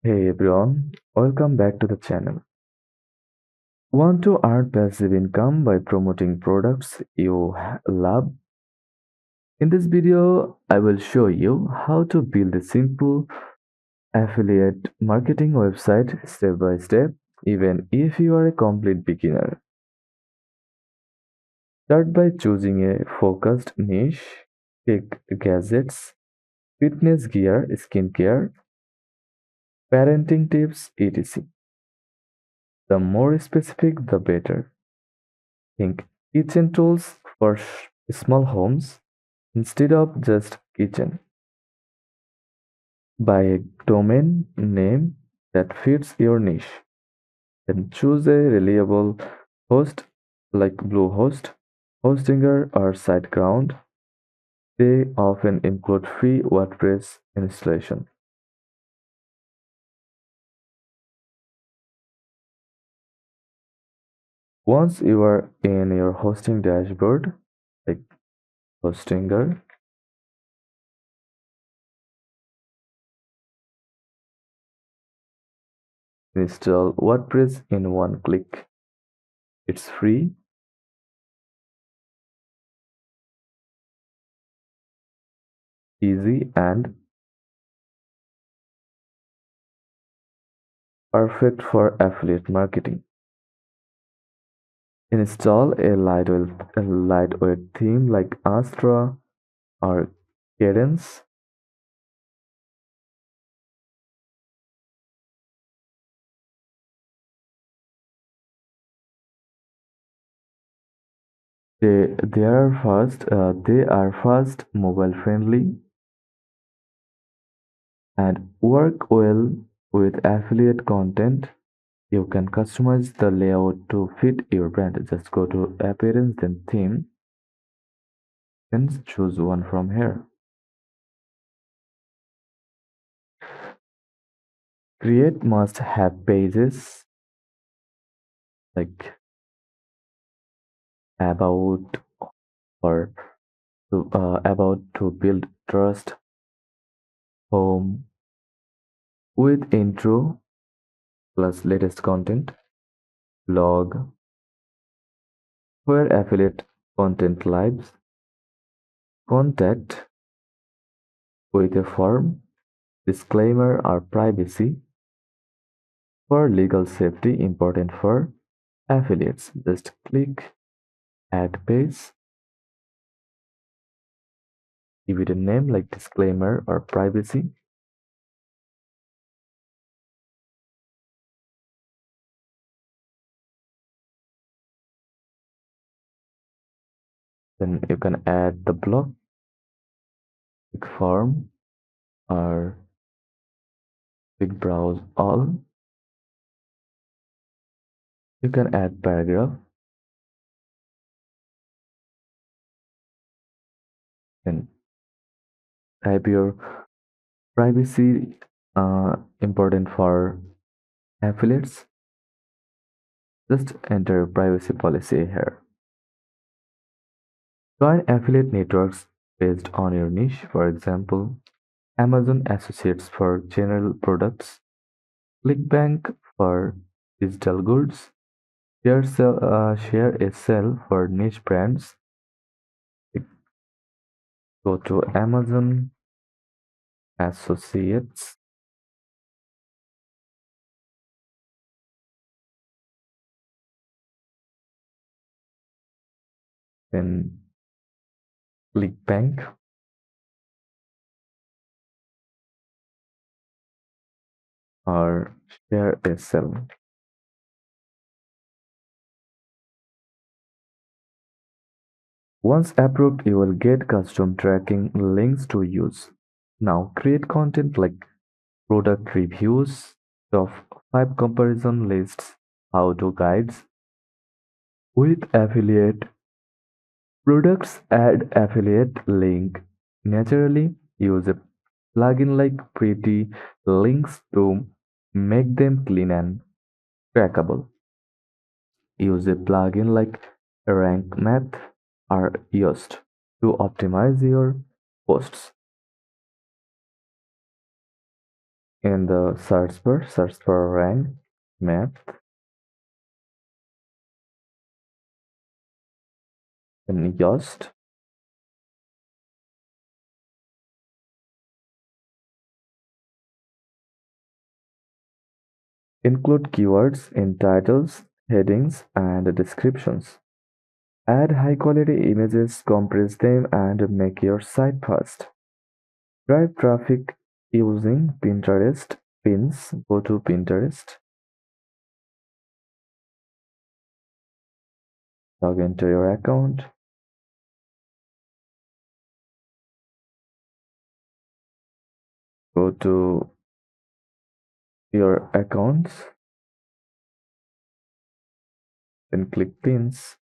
Hey everyone, welcome back to the channel. Want to earn passive income by promoting products you love? In this video, I will show you how to build a simple affiliate marketing website step by step, even if you are a complete beginner. Start by choosing a focused niche, pick gadgets, fitness gear, skincare, parenting tips, etc. The more specific, the better. Think kitchen tools for small homes instead of just kitchen. Buy a domain name that fits your niche. Then choose a reliable host like Bluehost, Hostinger, or SiteGround. They often include free WordPress installation. Once you are in your hosting dashboard, like Hostinger, install WordPress in one click. It's free, easy, and perfect for affiliate marketing. Install a lightweight theme like Astra or Cadence. They are fast, mobile friendly, and work well with affiliate content. You can customize the layout to fit your brand. Just go to appearance, then theme, then choose one from here. Create must-have pages like about or about to build trust, home with intro plus latest content, blog where affiliate content lives, contact with a form, disclaimer or privacy for legal safety important for affiliates. Just click add page, give it a name like disclaimer or privacy. Then you can add the block, click form or click browse all. You can add paragraph, then type your privacy important for affiliates. Just enter privacy policy here. Join affiliate networks based on your niche. For example, Amazon Associates for general products, ClickBank for digital goods, Share a Sell for niche brands. Go to Amazon Associates, then ClickBank or Share a Sell. Once approved, you will get custom tracking links to use. Now create content like product reviews, top 5 comparison lists, how-to guides. With affiliate products, add affiliate link. Naturally, use a plugin like Pretty Links to make them clean and trackable. Use a plugin like Rank Math or Yoast to optimize your posts. In the search for rank, math, and Yoast. Include keywords in titles, headings, and descriptions. Add high-quality images, compress them, and make your site fast. Drive traffic using Pinterest pins. Go to Pinterest, log into your account, go to your accounts, then click pins.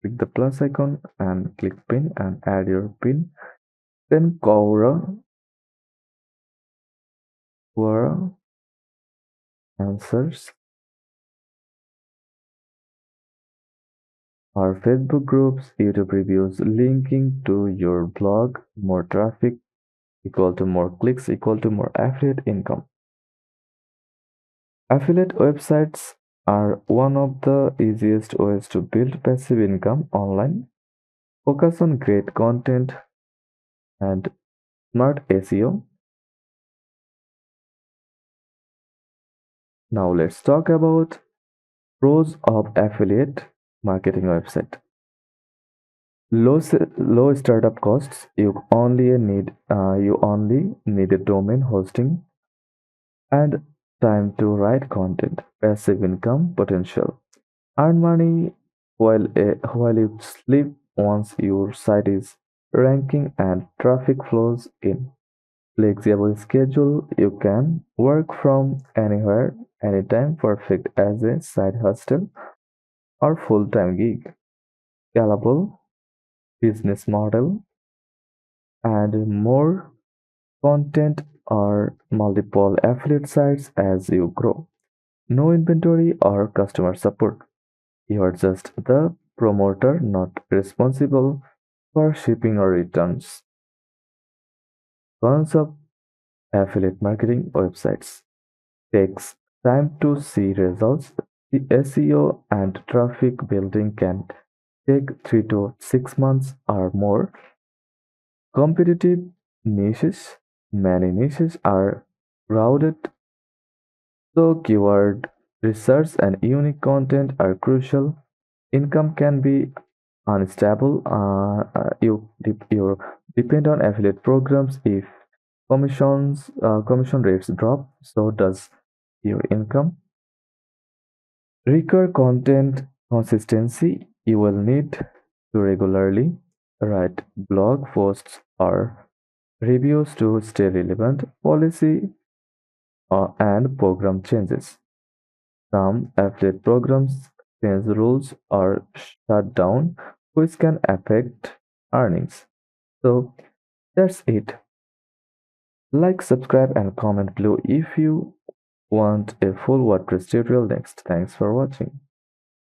Click the plus icon and click pin and add your pin. Then Quora answers. Our Facebook groups, YouTube reviews linking to your blog, more traffic equal to more clicks equal to more affiliate income. Affiliate websites are one of the easiest ways to build passive income online. Focus on great content and smart SEO. Now let's talk about pros of affiliate marketing website. Low startup costs. You only need a domain hosting and time to write content. Passive income potential. Earn money while you sleep once your site is ranking and traffic flows in. Flexible schedule. You can work from anywhere, anytime. Perfect as a side hustle or full-time gig. Scalable business model. And more content or multiple affiliate sites as you grow. No inventory or customer support. You are just the promoter, not responsible for shipping or returns. Cons of affiliate marketing websites. Takes time to see results. The SEO and traffic building can take 3 to 6 months or more. Competitive niches. Many niches are crowded, so keyword research and unique content are crucial. Income can be unstable. You depend on affiliate programs. If commission rates drop, so does your income. Recur content consistency. You will need to regularly write blog posts or reviews to stay relevant. Policy and program changes. Some affiliate programs change rules or shut down, which can affect earnings. So that's it. Like, subscribe, and comment below if you want a full WordPress tutorial next. Thanks for watching.